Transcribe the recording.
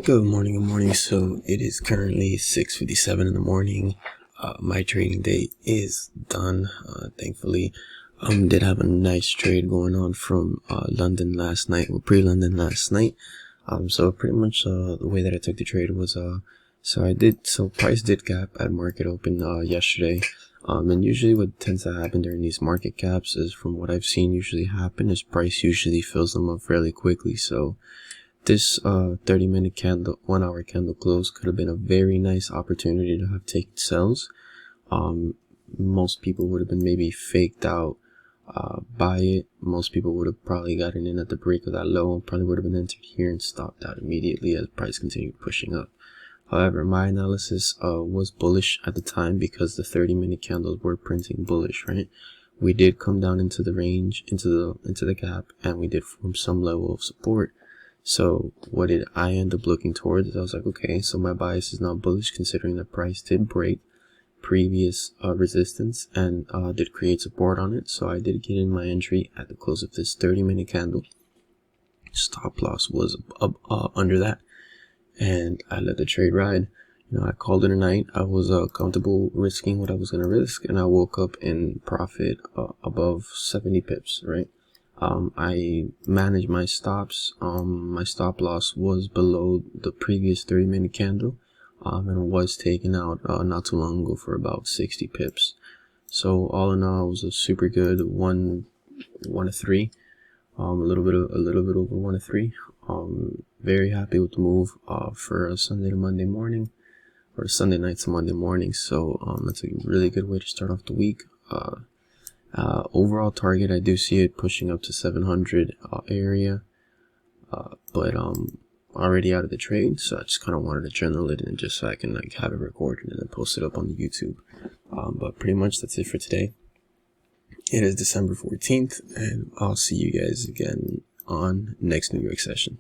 Good morning, good morning. So it is currently 6:57 in the morning. My trading day is done, thankfully. Did have a nice trade going on from London last night, or pre-London last night. So pretty much the way that I took the trade was so price did gap at market open yesterday. And usually what tends to happen during these market gaps is, from what I've seen usually happen, is price usually fills them up fairly quickly. So this 30-minute candle, 1 hour candle close could have been a very nice opportunity to have taken sells. Most people would have been maybe faked out by it. Most people would have probably gotten in at the break of that low and probably would have been entered here and stopped out immediately as price continued pushing up. However, my analysis was bullish at the time because the 30-minute candles were printing bullish, right? We did come down into the range, into the gap, and we did form some level of support. So what did I end up looking towards? I was like, okay, so my bias is now bullish, considering the price did break previous resistance and did create support on it. So I did get in my entry at the close of this 30-minute candle. Stop loss was under that, and I let the trade ride. I called it a night. I was comfortable risking what I was going to risk, and I woke up in profit above 70 pips, right? I managed my stops. My stop loss was below the previous 30-minute candle, and was taken out not too long ago for about 60 pips. So all in all, it was a super good one to three, a little bit over 1 to 3. Very happy with the move for a Sunday to Monday morning, or Sunday night to Monday morning. So that's a really good way to start off the week. Overall target, I do see it pushing up to 700 area, but already out of the trade, so I just kind of wanted to journal it, and just so I can have it recorded and then post it up on the YouTube. But pretty much that's it for today. It is December 14th, and I'll see you guys again on next New York session.